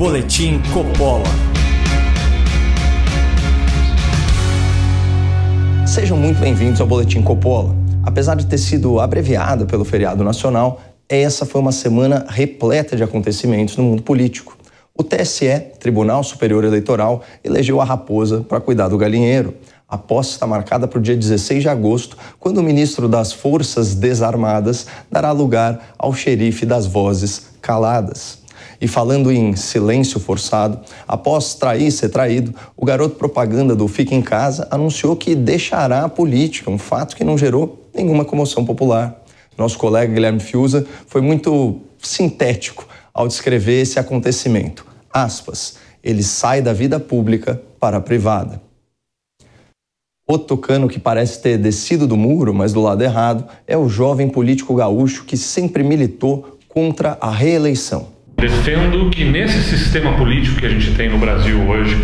Boletim Coppola. Sejam muito bem-vindos ao Boletim Coppola. Apesar de ter sido abreviada pelo feriado nacional, essa foi uma semana repleta de acontecimentos no mundo político. O TSE, Tribunal Superior Eleitoral, elegeu a raposa para cuidar do galinheiro. A posse está marcada para o dia 16 de agosto, quando o ministro das Forças Desarmadas dará lugar ao xerife das vozes caladas. E falando em silêncio forçado, após ser traído, o garoto propaganda do Fica em Casa anunciou que deixará a política, um fato que não gerou nenhuma comoção popular. Nosso colega Guilherme Fiuza foi muito sintético ao descrever esse acontecimento. Aspas, ele sai da vida pública para a privada. Outro tucano que parece ter descido do muro, mas do lado errado, é o jovem político gaúcho que sempre militou contra a reeleição. Defendo que nesse sistema político que a gente tem no Brasil hoje,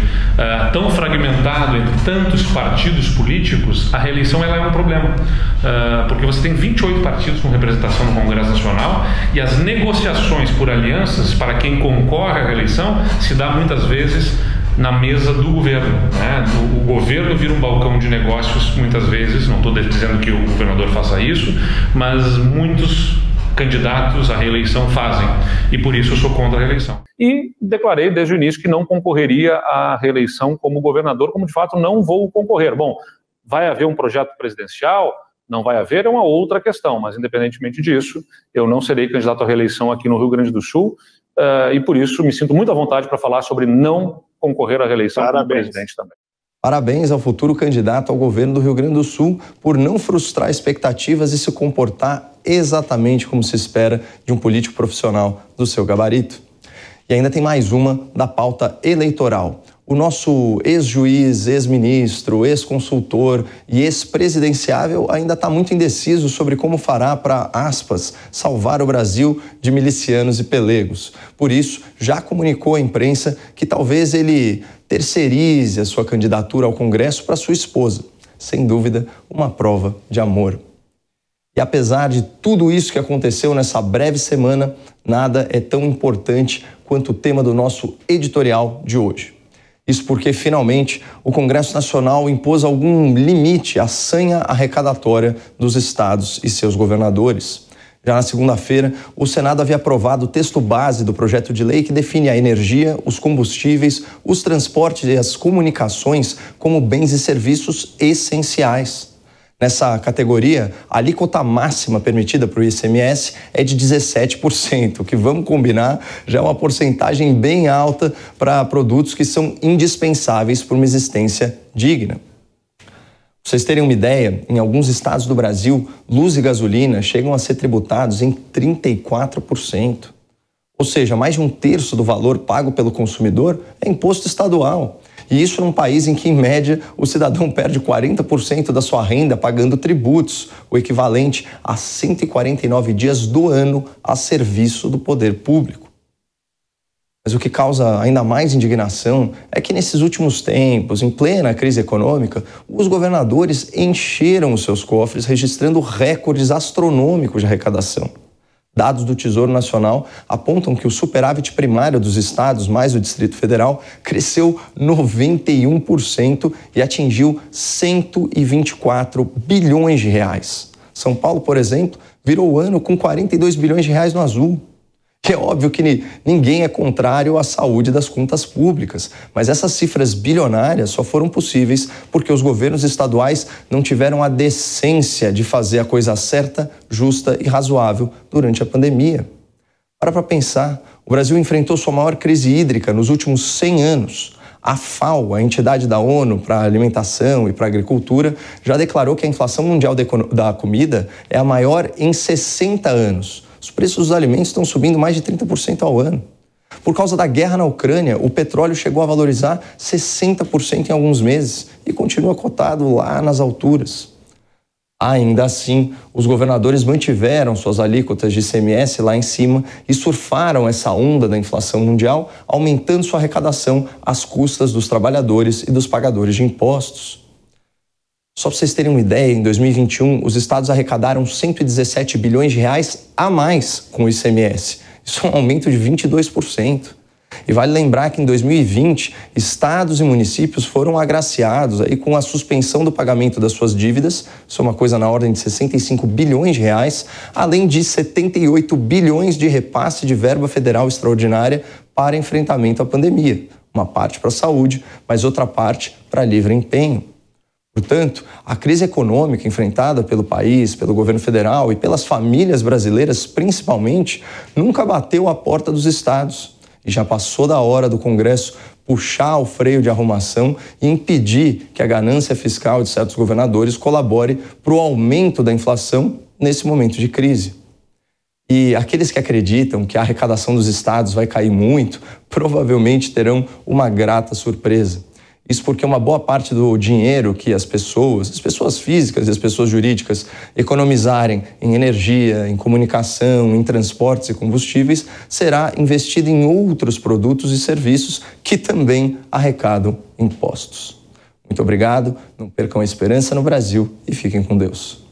tão fragmentado entre tantos partidos políticos, a reeleição ela é um problema. Porque você tem 28 partidos com representação no Congresso Nacional e as negociações por alianças para quem concorre à reeleição se dá muitas vezes na mesa do governo, né? O governo vira um balcão de negócios muitas vezes, não estou dizendo que o governador faça isso, mas muitos candidatos à reeleição fazem, e por isso eu sou contra a reeleição. E declarei desde o início que não concorreria à reeleição como governador, como de fato não vou concorrer. Bom, vai haver um projeto presidencial? Não vai haver, é uma outra questão, mas independentemente disso, eu não serei candidato à reeleição aqui no Rio Grande do Sul, e por isso me sinto muito à vontade para falar sobre não concorrer à reeleição como presidente também. Parabéns ao futuro candidato ao governo do Rio Grande do Sul por não frustrar expectativas e se comportar exatamente como se espera de um político profissional do seu gabarito. E ainda tem mais uma da pauta eleitoral. O nosso ex-juiz, ex-ministro, ex-consultor e ex-presidenciável ainda está muito indeciso sobre como fará para, aspas, salvar o Brasil de milicianos e pelegos. Por isso, já comunicou à imprensa que talvez ele terceirize a sua candidatura ao Congresso para sua esposa. Sem dúvida, uma prova de amor. E apesar de tudo isso que aconteceu nessa breve semana, nada é tão importante quanto o tema do nosso editorial de hoje. Isso porque, finalmente, o Congresso Nacional impôs algum limite à sanha arrecadatória dos estados e seus governadores. Já na segunda-feira, o Senado havia aprovado o texto base do projeto de lei que define a energia, os combustíveis, os transportes e as comunicações como bens e serviços essenciais. Nessa categoria, a alíquota máxima permitida para o ICMS é de 17%, que, vamos combinar, já é uma porcentagem bem alta para produtos que são indispensáveis para uma existência digna. Para vocês terem uma ideia, em alguns estados do Brasil, luz e gasolina chegam a ser tributados em 34%. Ou seja, mais de um terço do valor pago pelo consumidor é imposto estadual. E isso num país em que, em média, o cidadão perde 40% da sua renda pagando tributos, o equivalente a 149 dias do ano a serviço do poder público. Mas o que causa ainda mais indignação é que nesses últimos tempos, em plena crise econômica, os governadores encheram os seus cofres registrando recordes astronômicos de arrecadação. Dados do Tesouro Nacional apontam que o superávit primário dos estados, mais o Distrito Federal, cresceu 91% e atingiu 124 bilhões de reais. São Paulo, por exemplo, virou o ano com 42 bilhões de reais no azul. E é óbvio que ninguém é contrário à saúde das contas públicas, mas essas cifras bilionárias só foram possíveis porque os governos estaduais não tiveram a decência de fazer a coisa certa, justa e razoável durante a pandemia. Para pensar, o Brasil enfrentou sua maior crise hídrica nos últimos 100 anos. A FAO, a entidade da ONU para a alimentação e para a agricultura, já declarou que a inflação mundial da comida é a maior em 60 anos. Os preços dos alimentos estão subindo mais de 30% ao ano. Por causa da guerra na Ucrânia, o petróleo chegou a valorizar 60% em alguns meses e continua cotado lá nas alturas. Ainda assim, os governadores mantiveram suas alíquotas de ICMS lá em cima e surfaram essa onda da inflação mundial, aumentando sua arrecadação às custas dos trabalhadores e dos pagadores de impostos. Só para vocês terem uma ideia, em 2021, os estados arrecadaram 117 bilhões de reais a mais com o ICMS. Isso é um aumento de 22%. E vale lembrar que em 2020, estados e municípios foram agraciados aí com a suspensão do pagamento das suas dívidas, isso é uma coisa na ordem de 65 bilhões de reais, além de 78 bilhões de repasse de verba federal extraordinária para enfrentamento à pandemia. Uma parte para a saúde, mas outra parte para livre empenho. Portanto, a crise econômica enfrentada pelo país, pelo governo federal e pelas famílias brasileiras, principalmente, nunca bateu a porta dos estados. E já passou da hora do Congresso puxar o freio de arrumação e impedir que a ganância fiscal de certos governadores colabore para o aumento da inflação nesse momento de crise. E aqueles que acreditam que a arrecadação dos estados vai cair muito, provavelmente terão uma grata surpresa. Isso porque uma boa parte do dinheiro que as pessoas físicas e as pessoas jurídicas economizarem em energia, em comunicação, em transportes e combustíveis, será investido em outros produtos e serviços que também arrecadam impostos. Muito obrigado, não percam a esperança no Brasil e fiquem com Deus.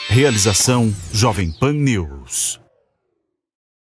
Realização Jovem Pan News.